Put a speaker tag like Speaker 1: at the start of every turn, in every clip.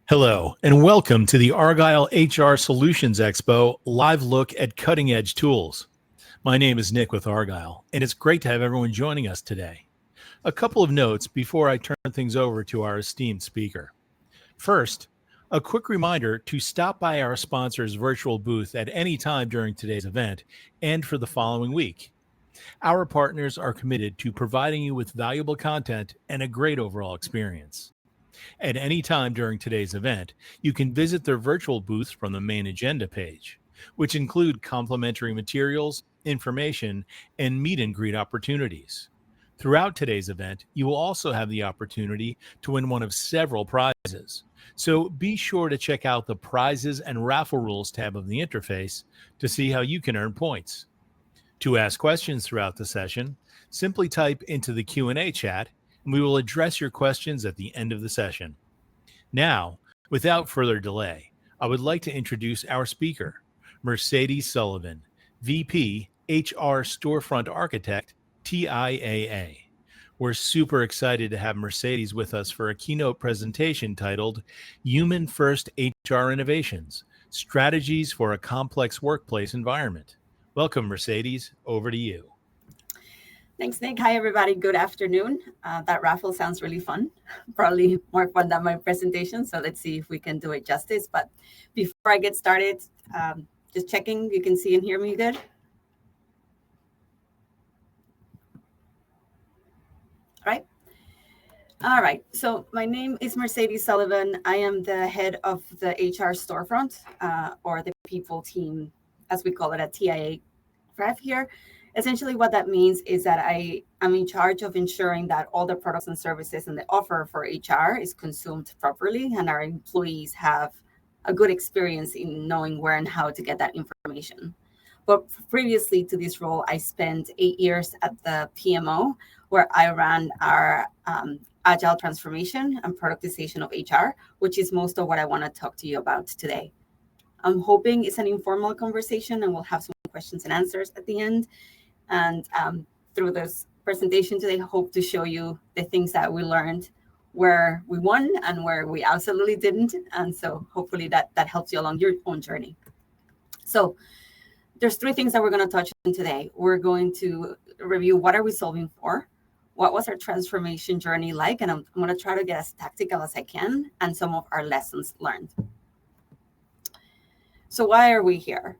Speaker 1: Hello, and welcome to the Argyle HR Solutions Expo live look at cutting edge tools. My name is Nick with Argyle, and it's great to have everyone joining us today. A couple of notes before I turn things over to our esteemed speaker. First, a quick reminder to stop by our sponsor's virtual booth at any time during today's event and for the following week. Our partners are committed to providing you with valuable content and a great overall experience. At any time during today's event, you can visit their virtual booths from the main agenda page, which include complimentary materials, information, and meet and greet opportunities. Throughout today's event, you will also have the opportunity to win one of several prizes. So be sure to check out the prizes and raffle rules tab of the interface to see how you can earn points. To ask questions throughout the session, simply type into the Q&A chat and we will address your questions at the end of the session. Now, without further delay, I would like to introduce our speaker, Mercedes Sullivan, VP, HR Storefront Architect, TIAA. We're super excited to have Mercedes with us for a keynote presentation titled Human First HR Innovations, Strategies for a Complex Workplace Environment. Welcome, Mercedes. Over to you.
Speaker 2: Thanks, Nick. Hi, everybody. Good afternoon. That raffle sounds really fun, probably more fun than my presentation. So let's see if we can do it justice. But before I get started, just checking, you can see and hear me good? All right. So my name is Mercedes Sullivan. I am the head of the HR storefront, or the people team, as we call it at TIA Rev here. Essentially, what that means is that I am in charge of ensuring that all the products and services and the offer for HR is consumed properly, and our employees have a good experience in knowing where and how to get that information. But previously to this role, I spent 8 years at the PMO, where I ran our agile transformation and productization of HR, which is most of what I want to talk to you about today. I'm hoping it's an informal conversation and we'll have some questions and answers at the end. And through this presentation today, I hope to show you the things that we learned, where we won and where we absolutely didn't. And so hopefully that helps you along your own journey. So there's 3 things that we're going to touch on today. We're going to review what are we solving for, what was our transformation journey like, and I'm going to try to get as tactical as I can, and some of our lessons learned. So why are we here?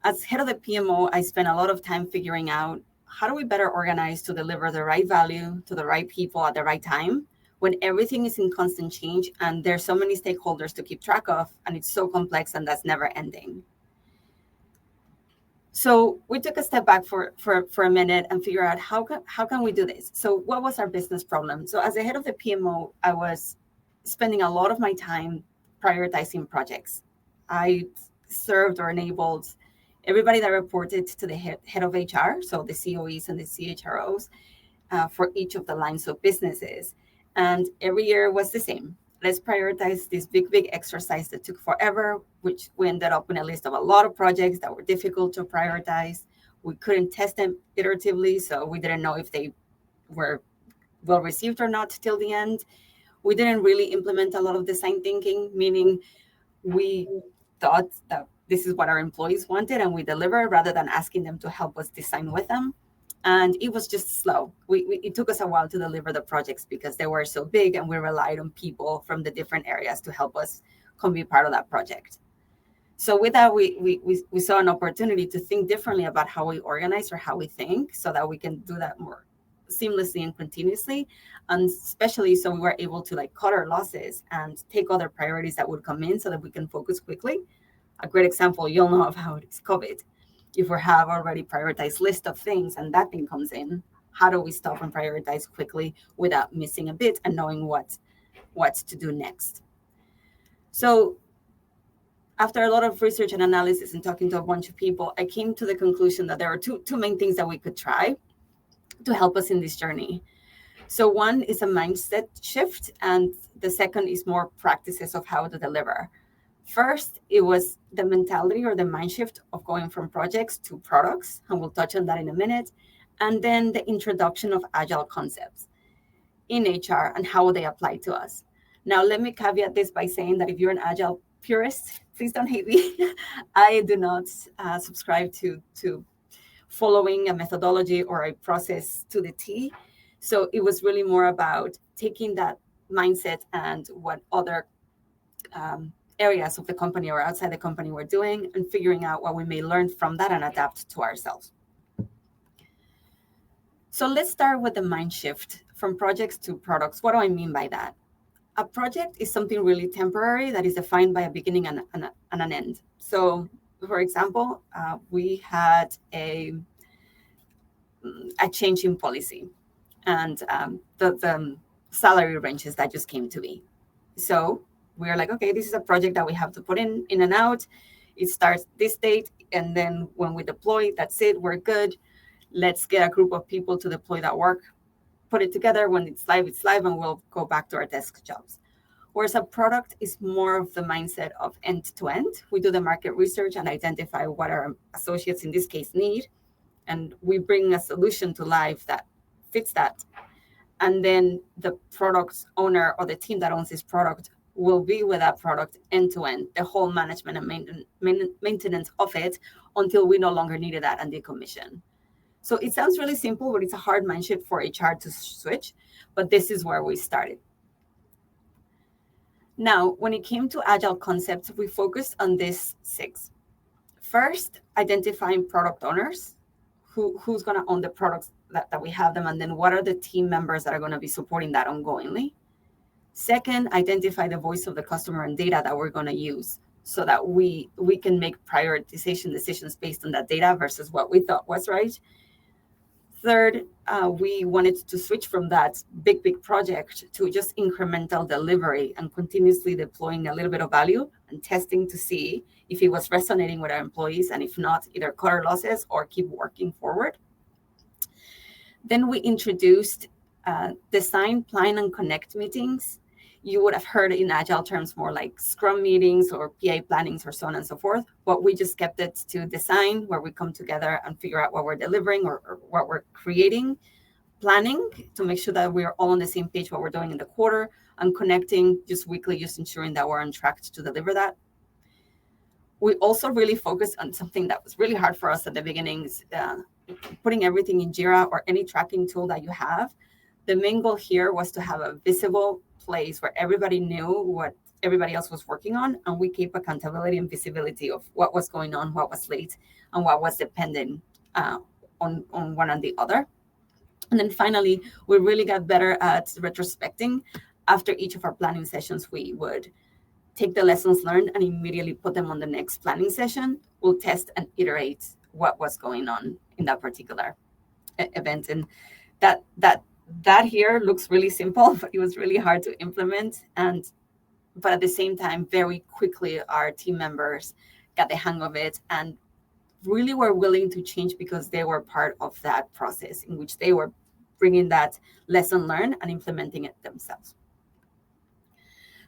Speaker 2: As head of the PMO, I spent a lot of time figuring out how do we better organize to deliver the right value to the right people at the right time when everything is in constant change and there's so many stakeholders to keep track of and it's so complex and that's never ending. So we took a step back for a minute and figure out how can we do this? So what was our business problem? So as the head of the PMO, I was spending a lot of my time prioritizing projects. I served or enabled everybody that reported to the head of HR, so the COEs and the CHROs, for each of the lines of businesses. And every year was the same. Let's prioritize this big exercise that took forever, which we ended up with a list of a lot of projects that were difficult to prioritize. We couldn't test them iteratively, so we didn't know if they were well received or not till the end. We didn't really implement a lot of design thinking, meaning we thought that this is what our employees wanted and we deliver rather than asking them to help us design with them. And it was just slow. It took us a while to deliver the projects because they were so big and we relied on people from the different areas to help us come be part of that project. So with that, we saw an opportunity to think differently about how we organize or how we think so that we can do that more seamlessly and continuously. And especially so we were able to cut our losses and take other priorities that would come in so that we can focus quickly. A great example, you'll know of how it is COVID. If we have already prioritized list of things and that thing comes in, how do we stop and prioritize quickly without missing a bit and knowing what to do next? So after a lot of research and analysis and talking to a bunch of people, I came to the conclusion that there are two main things that we could try to help us in this journey. So one is a mindset shift, and the second is more practices of how to deliver. First, it was the mentality or the mind shift of going from projects to products, and we'll touch on that in a minute. And then the introduction of agile concepts in HR and how they apply to us. Now, let me caveat this by saying that if you're an agile purist, please don't hate me. I do not subscribe to following a methodology or a process to the T. So it was really more about taking that mindset and what other areas of the company or outside the company were doing and figuring out what we may learn from that and adapt to ourselves. So let's start with the mind shift from projects to products. What do I mean by that? A project is something really temporary that is defined by a beginning and an end. So, for example, we had a change in policy, and the salary ranges that just came to be. So we're like, okay, this is a project that we have to put in and out. It starts this date, and then when we deploy, that's it. We're good. Let's get a group of people to deploy that work, put it together. When it's live, and we'll go back to our desk jobs. Whereas a product is more of the mindset of end to end. We do the market research and identify what our associates in this case need, and we bring a solution to life that fits that. And then the product owner or the team that owns this product will be with that product end to end, the whole management and maintenance of it until we no longer needed that and decommission. So it sounds really simple, but it's a hard mind shift for HR to switch. But this is where we started. Now, when it came to agile concepts, we focused on these 6. First, identifying product owners, who's going to own the products that we have them, and then what are the team members that are going to be supporting that ongoingly. Second, identify the voice of the customer and data that we're going to use so that we can make prioritization decisions based on that data versus what we thought was right. Third, we wanted to switch from that big project to just incremental delivery and continuously deploying a little bit of value and testing to see if it was resonating with our employees, and if not, either cut our losses or keep working forward. Then we introduced design, plan, and connect meetings. You would have heard in agile terms more like scrum meetings or PA plannings or so on and so forth, but we just kept it to design, where we come together and figure out what we're delivering or what we're creating. Planning, to make sure that we're all on the same page what we're doing in the quarter, and connecting just weekly, just ensuring that we're on track to deliver that. We also really focused on something that was really hard for us at the beginnings, putting everything in Jira or any tracking tool that you have. The main goal here was to have a visible place where everybody knew what everybody else was working on, and we keep accountability and visibility of what was going on, what was late, and what was dependent on one and the other. And then finally, we really got better at retrospecting. After each of our planning sessions, we would take the lessons learned and immediately put them on the next planning session. We'll test and iterate what was going on in that particular event. And that here looks really simple, but it was really hard to implement. But at the same time, very quickly, our team members got the hang of it and really were willing to change because they were part of that process in which they were bringing that lesson learned and implementing it themselves.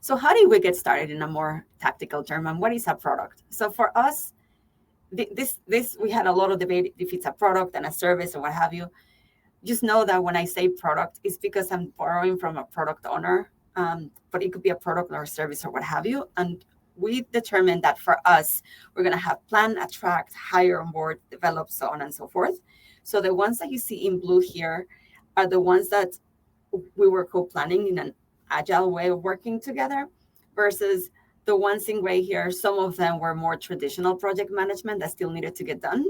Speaker 2: So how did we get started in a more tactical term, and what is a product? So for us, this we had a lot of debate if it's a product and a service or what have you. Just know that when I say product, it's because I'm borrowing from a product owner, but it could be a product or a service or what have you. And we determined that for us, we're going to have plan, attract, hire, onboard, develop, so on and so forth. So the ones that you see in blue here are the ones that we were co-planning in an agile way of working together, versus the ones in gray here. Some of them were more traditional project management that still needed to get done.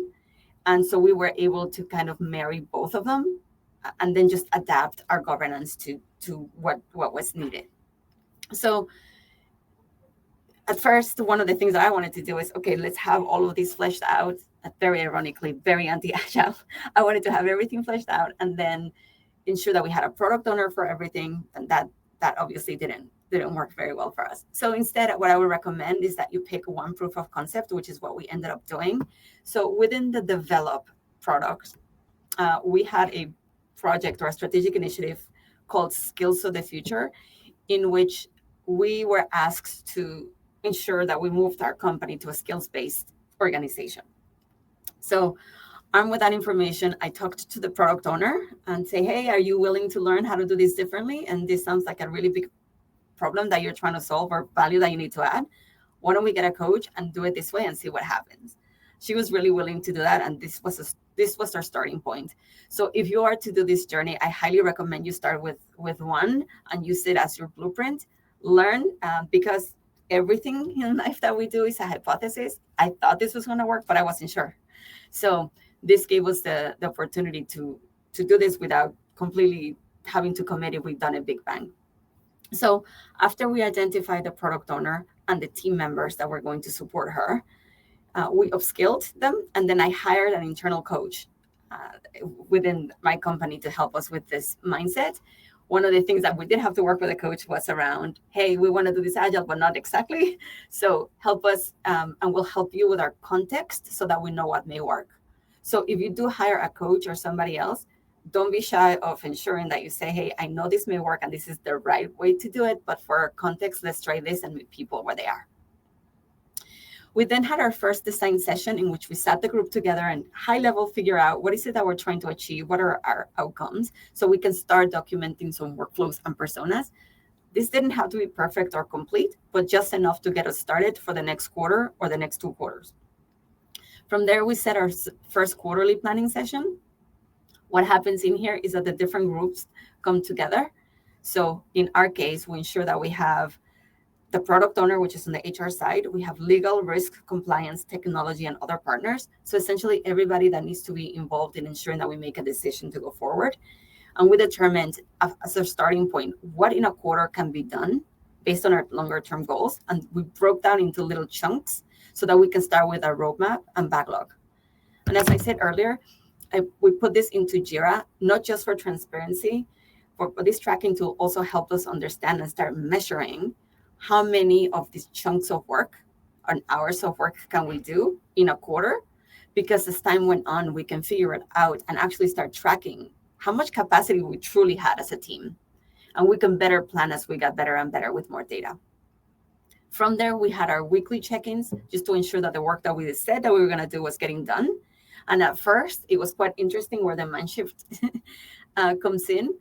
Speaker 2: And so we were able to kind of marry both of them and then just adapt our governance to what was needed. So at first, one of the things that I wanted to do is, okay, let's have all of these fleshed out. Very ironically, very anti-agile. I wanted to have everything fleshed out and then ensure that we had a product owner for everything. And that obviously didn't work very well for us. So instead, what I would recommend is that you pick one proof of concept, which is what we ended up doing. So within the develop product, we had a project or a strategic initiative called Skills of the Future, in which we were asked to ensure that we moved our company to a skills-based organization. So armed with that information, I talked to the product owner and say, hey, are you willing to learn how to do this differently? And this sounds like a really big problem that you're trying to solve or value that you need to add. Why don't we get a coach and do it this way and see what happens? She was really willing to do that, and this was our starting point. So if you are to do this journey, I highly recommend you start with one and use it as your blueprint. Learn, because everything in life that we do is a hypothesis. I thought this was going to work, but I wasn't sure. So this gave us the opportunity to do this without completely having to commit if we've done a big bang. So after we identified the product owner and the team members that were going to support her, we upskilled them, and then I hired an internal coach within my company to help us with this mindset. One of the things that we did have to work with a coach was around, hey, we want to do this agile, but not exactly. So help us, and we'll help you with our context so that we know what may work. So if you do hire a coach or somebody else, don't be shy of ensuring that you say, hey, I know this may work and this is the right way to do it, but for context, let's try this and meet people where they are. We then had our first design session in which we sat the group together and high level figure out what is it that we're trying to achieve, what are our outcomes, so we can start documenting some workflows and personas. This didn't have to be perfect or complete, but just enough to get us started for the next quarter or the next 2 quarters. From there, we set our first quarterly planning session. What happens in here is that the different groups come together. So in our case, we ensure that we have the product owner, which is on the HR side. We have legal, risk, compliance, technology, and other partners. So essentially everybody that needs to be involved in ensuring that we make a decision to go forward. And we determined as a starting point, what in a quarter can be done based on our longer term goals. And we broke down into little chunks so that we can start with our roadmap and backlog. And as I said earlier, we put this into Jira, not just for transparency, but this tracking tool also helped us understand and start measuring how many of these chunks of work and hours of work can we do in a quarter? Because as time went on, we can figure it out and actually start tracking how much capacity we truly had as a team. And we can better plan as we got better and better with more data. From there, we had our weekly check-ins just to ensure that the work that we said that we were going to do was getting done. And at first, it was quite interesting where the mind shift comes in.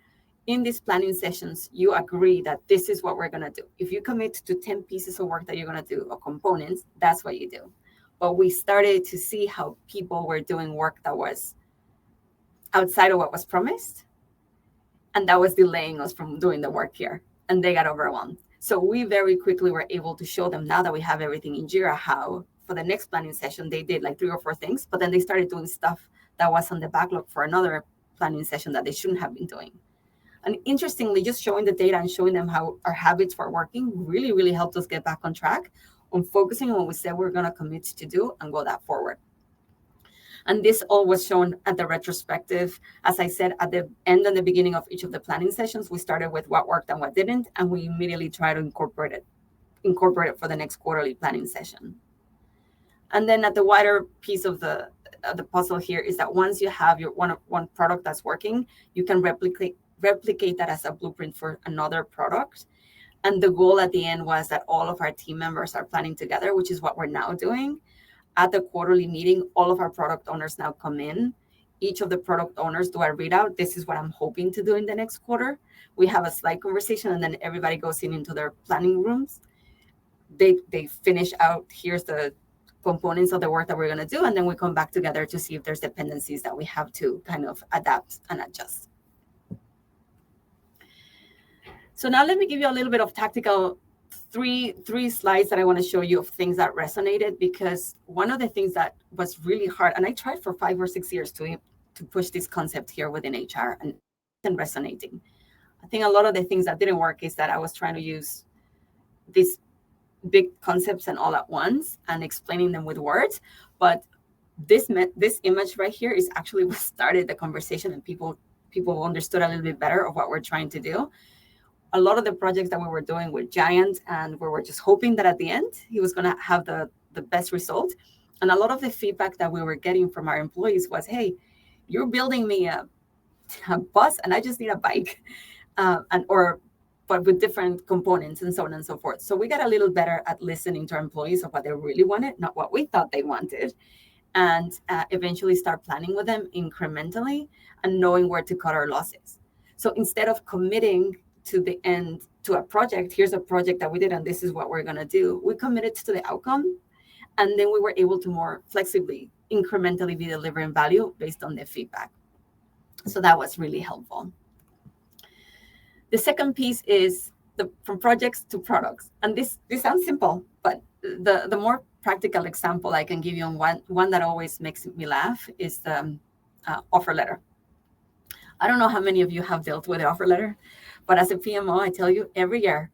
Speaker 2: In these planning sessions, you agree that this is what we're going to do. If you commit to 10 pieces of work that you're going to do, or components, that's what you do. But we started to see how people were doing work that was outside of what was promised. And that was delaying us from doing the work here. And they got overwhelmed. So we very quickly were able to show them, now that we have everything in Jira, how for the next planning session, they did like 3 or 4 things, but then they started doing stuff that was on the backlog for another planning session that they shouldn't have been doing. And interestingly, just showing the data and showing them how our habits were working really, really helped us get back on track on focusing on what we said we're going to commit to do and go that forward. And this all was shown at the retrospective. As I said, at the end and the beginning of each of the planning sessions, we started with what worked and what didn't, and we immediately try to incorporate it for the next quarterly planning session. And then at the wider piece of the puzzle here is that once you have your one product that's working, you can replicate that as a blueprint for another product. And the goal at the end was that all of our team members are planning together, which is what we're now doing. At the quarterly meeting, all of our product owners now come in. Each of the product owners do a readout. This is what I'm hoping to do in the next quarter. We have a slide conversation, and then everybody goes into their planning rooms. They finish out, here's the components of the work that we're going to do, and then we come back together to see if there's dependencies that we have to kind of adapt and adjust. So now let me give you a little bit of tactical three slides that I want to show you of things that resonated, because one of the things that was really hard, and I tried for 5 or 6 years to push this concept here within HR and resonating. I think a lot of the things that didn't work is that I was trying to use these big concepts and all at once and explaining them with words. But this image right here is actually what started the conversation, and people understood a little bit better of what we're trying to do. A lot of the projects that we were doing were giant, and we were just hoping that at the end he was going to have the best result. And a lot of the feedback that we were getting from our employees was, hey, you're building me a bus and I just need a bike, but with different components and so on and so forth. So we got a little better at listening to our employees of what they really wanted, not what we thought they wanted, and eventually start planning with them incrementally and knowing where to cut our losses. So instead of committing to the end to a project. Here's a project that we did, and this is what we're going to do. We committed to the outcome, and then we were able to more flexibly, incrementally be delivering value based on the feedback. So that was really helpful. The second piece is from projects to products. And this sounds simple, but the more practical example I can give you on one that always makes me laugh is the offer letter. I don't know how many of you have dealt with the offer letter, but as a PMO, I tell you, every year,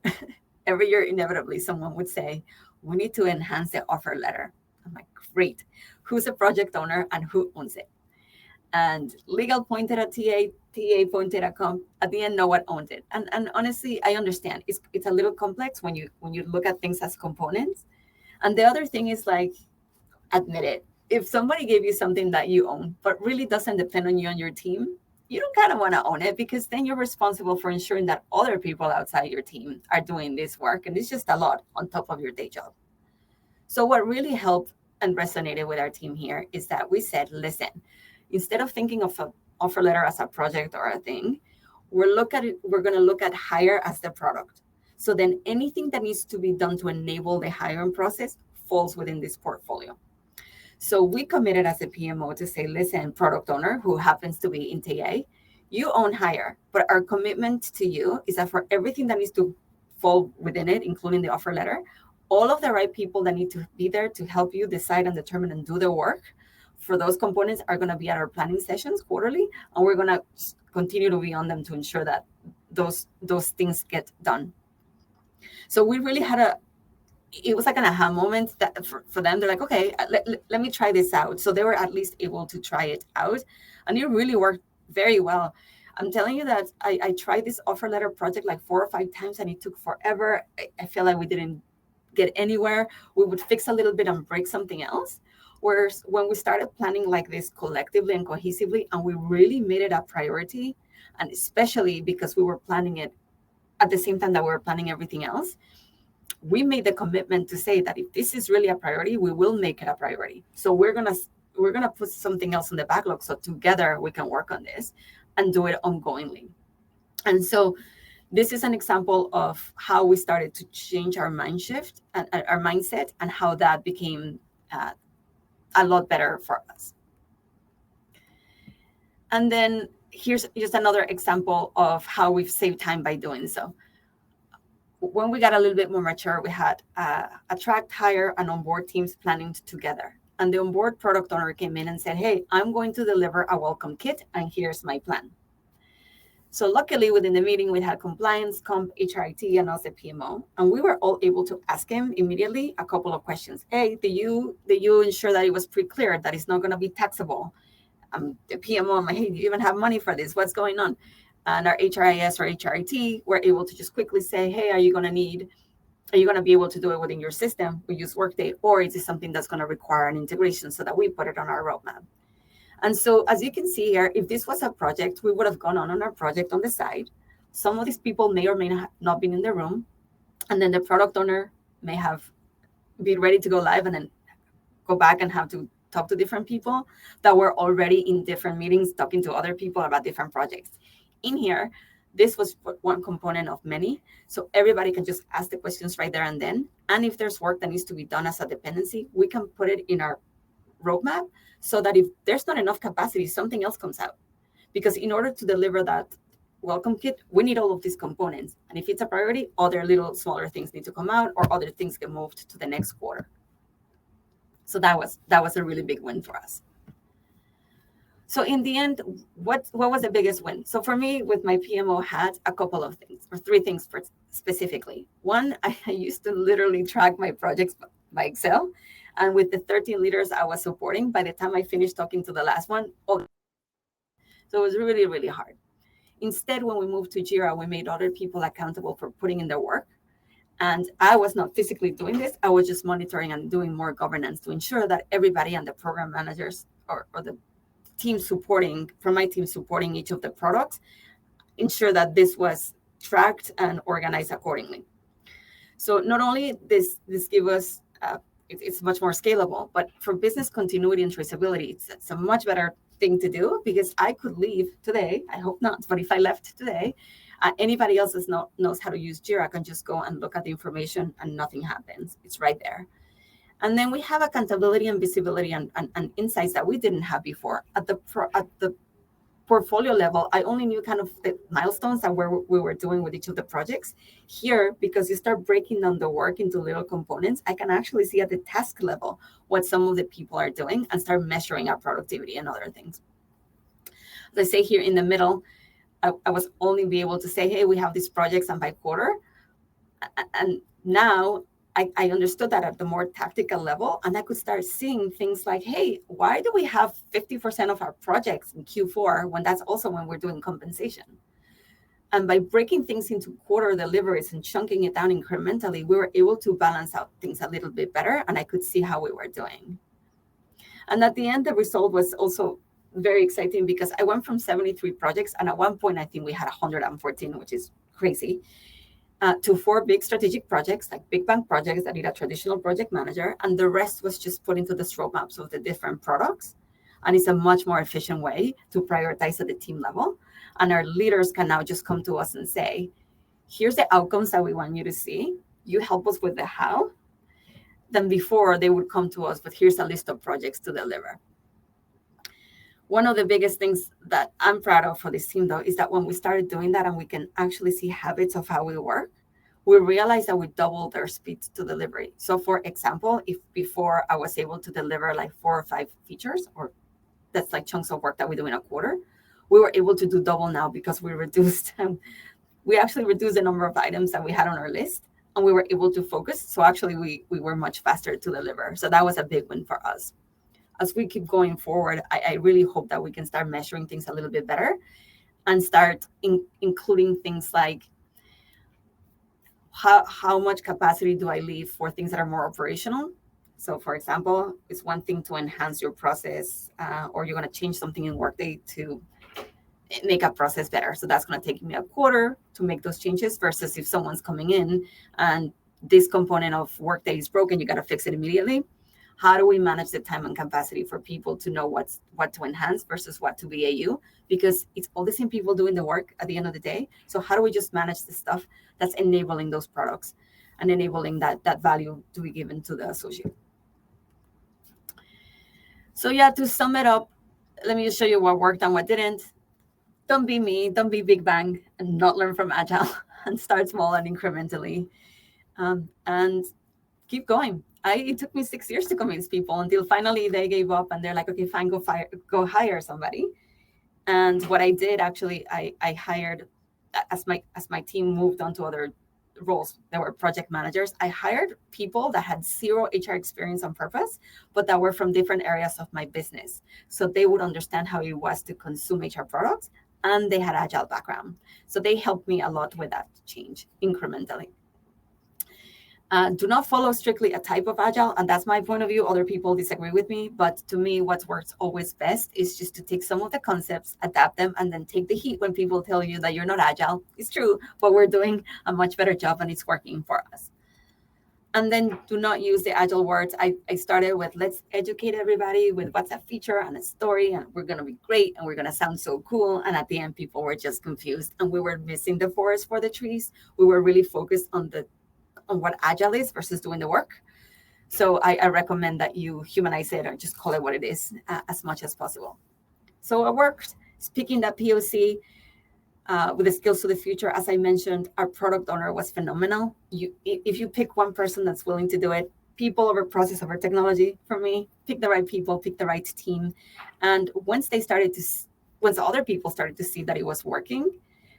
Speaker 2: inevitably, someone would say, we need to enhance the offer letter. I'm like, great. Who's a project owner and who owns it? And legal pointed at TA pointed at comp. At the end, no one owned it. And honestly, I understand. It's a little complex when you look at things as components. And the other thing is, like, admit it. If somebody gave you something that you own, but really doesn't depend on you and your team, you don't kind of want to own it, because then you're responsible for ensuring that other people outside your team are doing this work. And it's just a lot on top of your day job. So what really helped and resonated with our team here is that we said, listen, instead of thinking of an offer letter as a project or a thing, we're going to look at hire as the product. So then anything that needs to be done to enable the hiring process falls within this portfolio. So we committed as a PMO to say, listen, product owner, who happens to be in TA, you own hire, but our commitment to you is that for everything that needs to fall within it, including the offer letter, all of the right people that need to be there to help you decide and determine and do the work for those components are going to be at our planning sessions quarterly, and we're going to continue to be on them to ensure that those things get done. So we really had it was like an aha moment that for them. They're like, okay, let me try this out. So they were at least able to try it out, and it really worked very well. I'm telling you that I tried this offer letter project like 4 or 5 times, and it took forever. I feel like we didn't get anywhere. We would fix a little bit and break something else. Whereas when we started planning like this collectively and cohesively, and we really made it a priority, and especially because we were planning it at the same time that we were planning everything else, we made the commitment to say that if this is really a priority, we will make it a priority. So we're gonna put something else in the backlog, so together we can work on this and do it ongoingly. And so this is an example of how we started to change our mindset and how that became a lot better for us. And then here's just another example of how we've saved time by doing so. When we got a little bit more mature, we had attract, hire, and onboard teams planning together. And the onboard product owner came in and said, hey, I'm going to deliver a welcome kit, and here's my plan. So luckily, within the meeting, we had compliance, comp, HRIT, and also PMO. And we were all able to ask him immediately a couple of questions. Hey, did you ensure that it was pretty clear that it's not going to be taxable? The PMO, I'm like, hey, do you even have money for this? What's going on? And our HRIS or HRIT were able to just quickly say, hey, are you going to be able to do it within your system? We use Workday, or is it something that's going to require an integration, so that we put it on our roadmap? And so as you can see here, if this was a project, we would have gone on our project on the side. Some of these people may or may not been in the room. And then the product owner may have been ready to go live and then go back and have to talk to different people that were already in different meetings, talking to other people about different projects. In here, this was one component of many. So everybody can just ask the questions right there and then. And if there's work that needs to be done as a dependency, we can put it in our roadmap, so that if there's not enough capacity, something else comes out. Because in order to deliver that welcome kit, we need all of these components. And if it's a priority, other little smaller things need to come out, or other things get moved to the next quarter. So that was a really big win for us. So in the end, what was the biggest win? So for me, with my PMO hat, a couple of things, or 3 things specifically. One, I used to literally track my projects by Excel. And with the 13 leaders I was supporting, by the time I finished talking to the last one, so it was really, really hard. Instead, when we moved to Jira, we made other people accountable for putting in their work. And I was not physically doing this. I was just monitoring and doing more governance to ensure that everybody and the program managers or the team supporting, from my team supporting each of the products, ensure that this was tracked and organized accordingly. So not only this give us, it's much more scalable, but for business continuity and traceability, it's a much better thing to do, because I could leave today. I hope not, but if I left today, anybody else knows how to use Jira can just go and look at the information and nothing happens. It's right there. And then we have accountability and visibility and insights that we didn't have before. At the portfolio level, I only knew kind of the milestones and where we were doing with each of the projects. Here, because you start breaking down the work into little components, I can actually see at the task level what some of the people are doing and start measuring our productivity and other things. As I say here in the middle, I was only be able to say, hey, we have these projects and by quarter. And now I understood that at the more tactical level, and I could start seeing things like, hey, why do we have 50% of our projects in Q4 when that's also when we're doing compensation? And by breaking things into quarter deliveries and chunking it down incrementally, we were able to balance out things a little bit better, and I could see how we were doing. And at the end, the result was also very exciting because I went from 73 projects, and at one point, I think we had 114, which is crazy, to 4 big strategic projects, like big bang projects that need a traditional project manager, and the rest was just put into the roadmaps of the different products. And it's a much more efficient way to prioritize at the team level. And our leaders can now just come to us and say, here's the outcomes that we want you to see. You help us with the how. Then before, they would come to us, but here's a list of projects to deliver. One of the biggest things that I'm proud of for this team, though, is that when we started doing that and we can actually see habits of how we work, we realized that we doubled their speed to delivery. So for example, if before I was able to deliver like 4 or 5 features, or that's like chunks of work that we do in a quarter, we were able to do double now because we actually reduced the number of items that we had on our list, and we were able to focus. So actually we were much faster to deliver. So that was a big win for us. As we keep going forward, I really hope that we can start measuring things a little bit better and start including things like how much capacity do I leave for things that are more operational? So for example, it's one thing to enhance your process or you're going to change something in Workday to make a process better. So that's going to take me a quarter to make those changes versus if someone's coming in and this component of Workday is broken, you got to fix it immediately. How do we manage the time and capacity for people to know what to enhance versus what to BAU? Because it's all the same people doing the work at the end of the day. So how do we just manage the stuff that's enabling those products and enabling that value to be given to the associate? So yeah, to sum it up, let me just show you what worked and what didn't. Don't be me, don't be Big Bang and not learn from Agile and start small and incrementally and keep going. It took me 6 years to convince people until finally they gave up and they're like, okay, fine, go hire somebody. And what I did actually, I hired, as my team moved on to other roles that were project managers, I hired people that had 0 HR experience on purpose, but that were from different areas of my business. So they would understand how it was to consume HR products, and they had Agile background. So they helped me a lot with that change incrementally. Do not follow strictly a type of Agile, and that's my point of view. Other people disagree with me, but to me, what works always best is just to take some of the concepts, adapt them, and then take the heat when people tell you that you're not Agile. It's true, but we're doing a much better job and it's working for us. And then do not use the Agile words. I started with, let's educate everybody with what's a feature and a story, and we're going to be great, and we're going to sound so cool. And at the end, people were just confused, and we were missing the forest for the trees. We were really focused on what Agile is versus doing the work. So I recommend that you humanize it or just call it what it is as much as possible. So it worked. Speaking that POC with the skills to the future, as I mentioned, our product owner was phenomenal. If you pick one person that's willing to do it, people over process over technology, for me, pick the right people, pick the right team. And once other people started to see that it was working,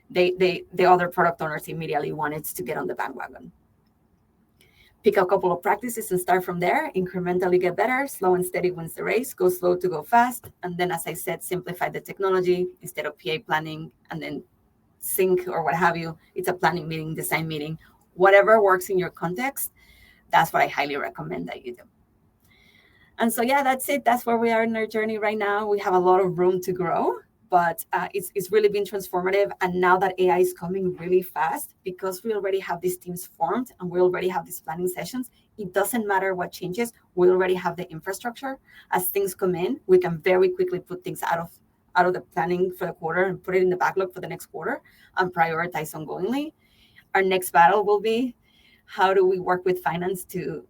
Speaker 2: the other product owners immediately wanted to get on the bandwagon. Pick a couple of practices and start from there. Incrementally get better. Slow and steady wins the race. Go slow to go fast. And then, as I said, simplify the technology instead of PA planning and then sync or what have you. It's a planning meeting, design meeting. Whatever works in your context, that's what I highly recommend that you do. And so, yeah, that's it. That's where we are in our journey right now. We have a lot of room to grow. but it's really been transformative. And now that AI is coming really fast, because we already have these teams formed and we already have these planning sessions, it doesn't matter what changes. We already have the infrastructure. As things come in, we can very quickly put things out of the planning for the quarter and put it in the backlog for the next quarter and prioritize ongoingly. Our next battle will be, how do we work with finance to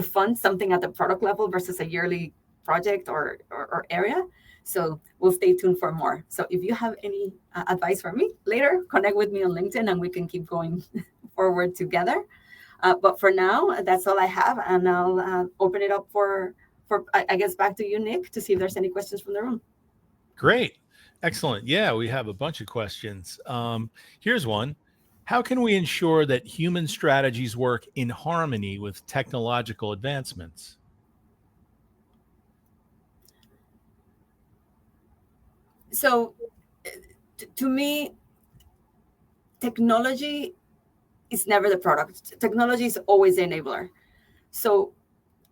Speaker 2: fund something at the product level versus a yearly project or area. So we'll stay tuned for more. So if you have any advice for me later, connect with me on LinkedIn and we can keep going forward together. But for now, that's all I have. And I'll open it up for I guess, back to you, Nick, to see if there's any questions from the room.
Speaker 1: Great. Excellent. Yeah, we have a bunch of questions. Here's one. How can we ensure that human strategies work in harmony with technological advancements?
Speaker 2: So to me, technology is never the product. Technology is always the enabler. So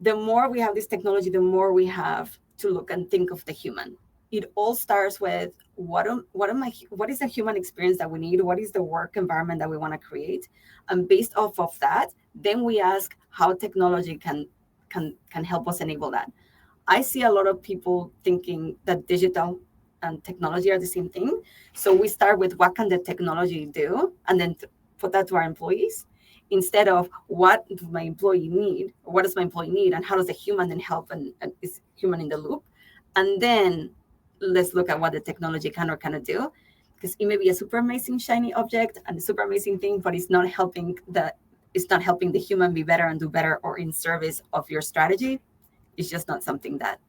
Speaker 2: the more we have this technology, the more we have to look and think of the human. It all starts with what is the human experience that we need? What is the work environment that we want to create? And based off of that, then we ask how technology can help us enable that. I see a lot of people thinking that digital and technology are the same thing. So we start with what can the technology do, and then put that to our employees, instead of what does my employee need, or what does my employee need, and how does the human then help, and is human in the loop? And then let's look at what the technology can or cannot do, because it may be a super amazing shiny object and a super amazing thing, but it's not helping the human be better and do better, or in service of your strategy. It's just not something that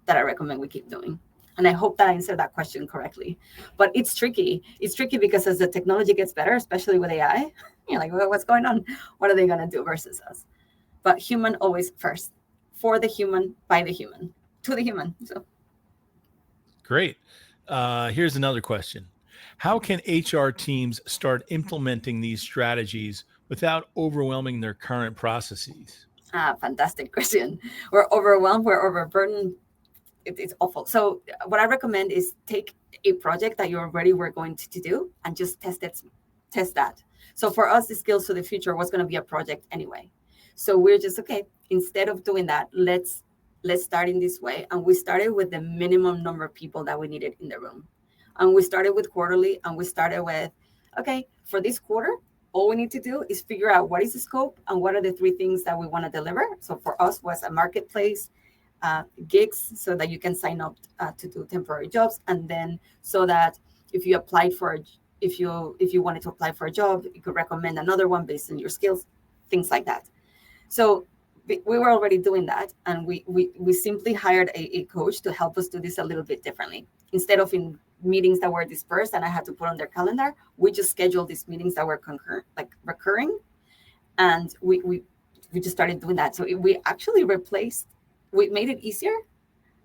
Speaker 2: I recommend we keep doing. And I hope that I answered that question correctly. But it's tricky. It's tricky because as the technology gets better, especially with AI, you're like, well, what's going on? What are they going to do versus us? But human always first. For the human, by the human, to the human. So
Speaker 1: Great. Here's another question. How can HR teams start implementing these strategies without overwhelming their current processes?
Speaker 2: Fantastic question. We're overwhelmed. We're overburdened. It's awful. So what I recommend is take a project that you already were going to do and just test that. So for us, the skills for the future was going to be a project anyway. So we're just, okay, instead of doing that, let's start in this way. And we started with the minimum number of people that we needed in the room. And we started with quarterly, and we started with, okay, for this quarter, all we need to do is figure out what is the scope and what are the 3 things that we want to deliver. So for us was a marketplace, gigs, so that you can sign up to do temporary jobs, and then so that if you wanted to apply for a job, you could recommend another one based on your skills, things like that. So we were already doing that, and we simply hired a coach to help us do this a little bit differently. Instead of in meetings that were dispersed and I had to put on their calendar, we just scheduled these meetings that were recurring, and we just started doing that. So we actually we made it easier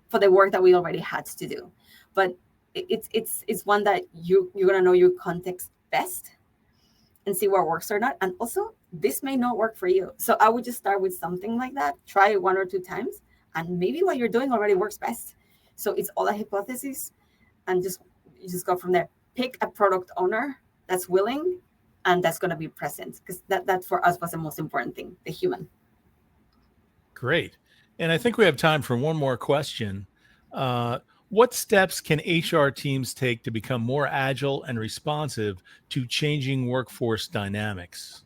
Speaker 2: for the work that we already had to do. But it's one that you're gonna know your context best and see what works or not. And also, this may not work for you. So I would just start with something like that, try it 1 or 2 times, and maybe what you're doing already works best. So it's all a hypothesis, and you just go from there. Pick a product owner that's willing and that's going to be present, because that for us was the most important thing, the human.
Speaker 1: Great. And I think we have time for one more question. What steps can HR teams take to become more agile and responsive to changing workforce dynamics?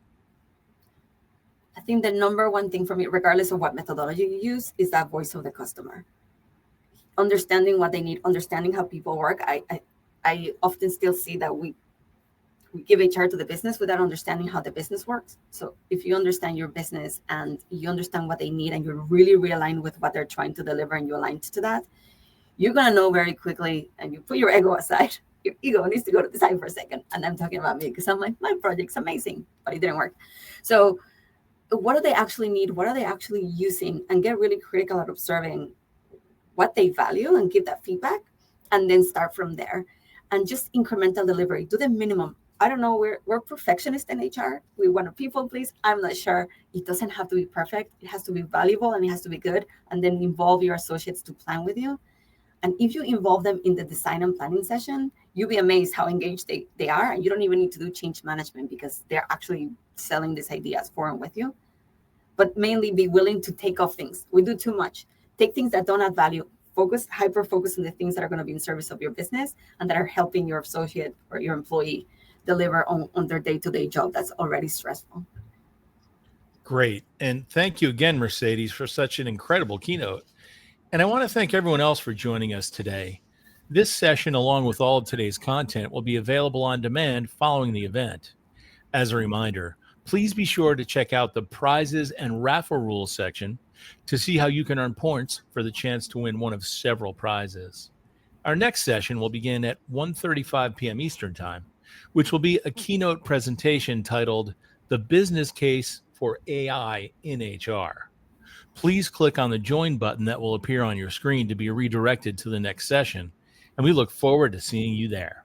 Speaker 2: I think the number one thing for me, regardless of what methodology you use, is that voice of the customer. Understanding what they need, understanding how people work. I often still see that we give HR to the business without understanding how the business works. So if you understand your business and you understand what they need, and you're really realigned with what they're trying to deliver, and you aligned to that, you're going to know very quickly, and you put your ego aside. Your ego needs to go to the side for a second. And I'm talking about me, because I'm like, my project's amazing, but it didn't work. So what do they actually need? What are they actually using? And get really critical at observing what they value and give that feedback, and then start from there. And just incremental delivery. Do the minimum. I don't know, we're perfectionists in HR. We want to people please. I'm not sure. It doesn't have to be perfect. It has to be valuable, and it has to be good. And then involve your associates to plan with you. And if you involve them in the design and planning session, you'll be amazed how engaged they are. And you don't even need to do change management because they're actually selling these ideas for and with you. But mainly be willing to take off things. We do too much. Take things that don't add value, hyper focus on the things that are going to be in service of your business and that are helping your associate or your employee deliver on their day-to-day job that's already stressful.
Speaker 1: Great. And thank you again, Mercedes, for such an incredible keynote. And I want to thank everyone else for joining us today. This session, along with all of today's content, will be available on demand following the event. As a reminder, please be sure to check out the prizes and raffle rules section to see how you can earn points for the chance to win one of several prizes. Our next session will begin at 1:35 p.m. Eastern Time, which will be a keynote presentation titled The Business Case for AI in HR. Please click on the join button that will appear on your screen to be redirected to the next session, and we look forward to seeing you there.